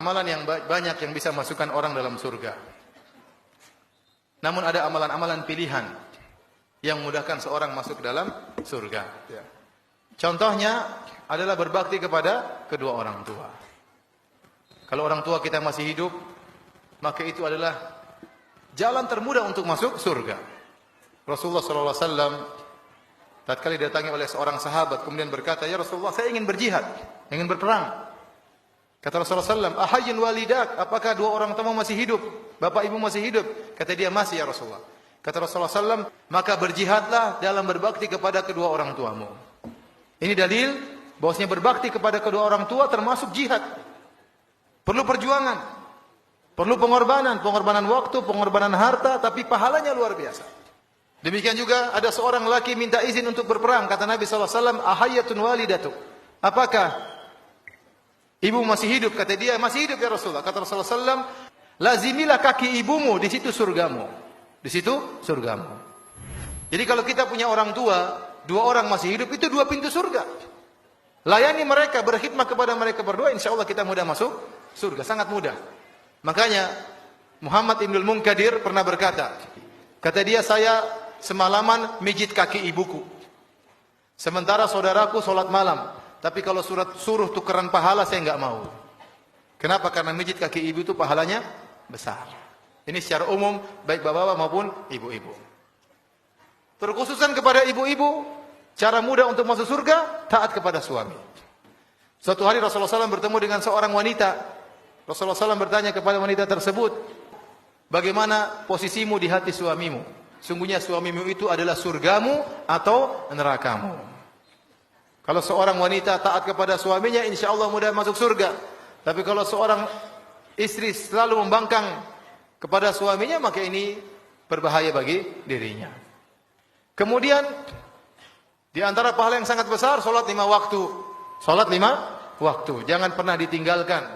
Amalan yang banyak yang bisa masukkan orang dalam surga. Namun ada amalan-amalan pilihan yang memudahkan seorang masuk dalam surga. Contohnya adalah berbakti kepada kedua orang tua. Kalau orang tua kita masih hidup, maka itu adalah jalan termudah untuk masuk surga. Rasulullah sallallahu alaihi wasallam tatkala didatangi oleh seorang sahabat kemudian berkata, "Ya Rasulullah, saya ingin berjihad, ingin berperang." Kata Rasulullah sallallahu alaihi wasallam, "Ahayyun walidak?" Apakah dua orang tuamu masih hidup? Bapak ibu masih hidup? Kata dia, "Masih ya Rasulullah." Kata Rasulullah sallallahu alaihi wasallam, "Maka berjihadlah dalam berbakti kepada kedua orang tuamu." Ini dalil bahwasanya berbakti kepada kedua orang tua termasuk jihad. Perlu perjuangan, perlu pengorbanan waktu, pengorbanan harta, tapi pahalanya luar biasa. Demikian juga ada seorang laki minta izin untuk berperang. Kata Nabi sallallahu alaihi wasallam, "Ahayyatun walidatuk?" Apakah ibu masih hidup? Kata dia, "Masih hidup ya Rasulullah." Kata Rasulullah sallallahu alaihi wasallam, "Lazimilah kaki ibumu, di situ surgamu." Di situ surgamu. Jadi kalau kita punya orang tua, dua orang masih hidup, itu dua pintu surga. Layani mereka, berkhidmat kepada mereka berdua, insya Allah kita mudah masuk surga, sangat mudah. Makanya Muhammad Ibnul Munkadir pernah berkata, kata dia, "Saya semalaman mijit kaki ibuku. Sementara saudaraku sholat malam. Tapi kalau suruh tukeran pahala saya enggak mau." Kenapa? Karena mijit kaki ibu itu pahalanya besar. Ini secara umum, baik bapak-bapak maupun ibu-ibu. Terkhususan kepada ibu-ibu, cara mudah untuk masuk surga, taat kepada suami. Suatu hari Rasulullah SAW bertemu dengan seorang wanita. Rasulullah SAW bertanya kepada wanita tersebut, "Bagaimana posisimu di hati suamimu? Sungguhnya suamimu itu adalah surgamu atau nerakamu?" Kalau seorang wanita taat kepada suaminya, insya Allah mudah masuk surga. Tapi kalau seorang istri selalu membangkang kepada suaminya, maka ini berbahaya bagi dirinya. Kemudian di antara pahala yang sangat besar, salat 5 waktu. Salat 5 waktu, jangan pernah ditinggalkan.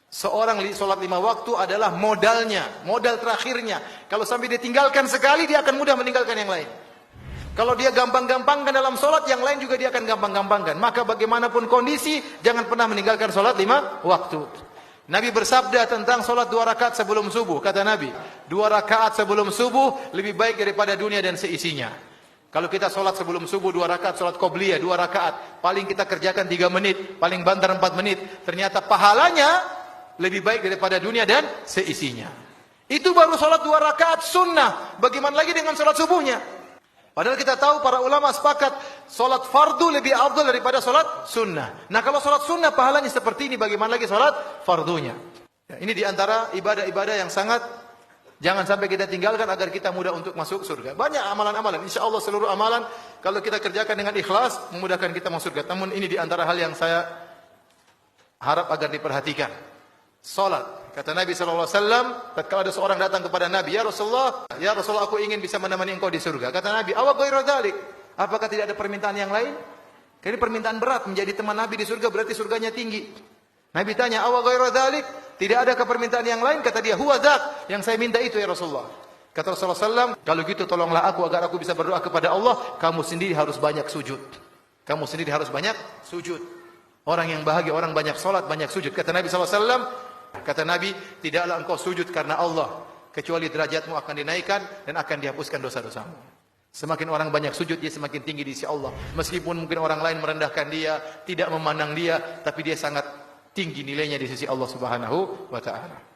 Seorang salat 5 waktu adalah modalnya, modal terakhirnya. Kalau sampai ditinggalkan sekali, dia akan mudah meninggalkan yang lain. Kalau dia gampang-gampangkan dalam salat, yang lain juga dia akan gampang-gampangkan. Maka bagaimanapun kondisi, jangan pernah meninggalkan salat 5 waktu. Nabi bersabda tentang salat 2 rakaat sebelum subuh. Kata Nabi, 2 rakaat sebelum subuh lebih baik daripada dunia dan seisinya. Kalau kita salat sebelum subuh 2 rakaat, salat qobliyah 2 rakaat, paling kita kerjakan 3 menit, paling banter 4 menit. Ternyata pahalanya lebih baik daripada dunia dan seisinya. Itu baru salat 2 rakaat sunnah. Bagaimana lagi dengan salat subuhnya? Padahal kita tahu para ulama sepakat salat fardu lebih afdal daripada salat sunnah. Nah, kalau salat sunnah pahalanya seperti ini, bagaimana lagi salat fardunya? Ya, ini diantara ibadah-ibadah yang sangat jangan sampai kita tinggalkan agar kita mudah untuk masuk surga. Banyak amalan-amalan. Insya Allah seluruh amalan kalau kita kerjakan dengan ikhlas memudahkan kita masuk surga. Namun ini diantara hal yang saya harap agar diperhatikan. Salat. Kata Nabi SAW, tatkala ada seorang datang kepada Nabi, "Ya Rasulullah, aku ingin bisa menemani engkau di surga." Kata Nabi, "Awa ghairu dzalik?" Apakah tidak ada permintaan yang lain? Ini permintaan berat, menjadi teman Nabi di surga berarti surganya tinggi. Nabi tanya, "Awa ghairu dzalik?" Tidak ada permintaan yang lain? Kata dia, "Huwa dzak." Yang saya minta itu ya Rasulullah. Kata Rasulullah SAW, "Kalau gitu tolonglah aku agar aku bisa berdoa kepada Allah, kamu sendiri harus banyak sujud." Kamu sendiri harus banyak sujud. Orang yang bahagia, orang banyak salat, banyak sujud. Kata Nabi SAW, tidaklah engkau sujud karena Allah, kecuali derajatmu akan dinaikkan dan akan dihapuskan dosa-dosamu. Semakin orang banyak sujud, dia semakin tinggi di sisi Allah. Meskipun mungkin orang lain merendahkan dia, tidak memandang dia, tapi dia sangat tinggi nilainya di sisi Allah Subhanahu wa ta'ala.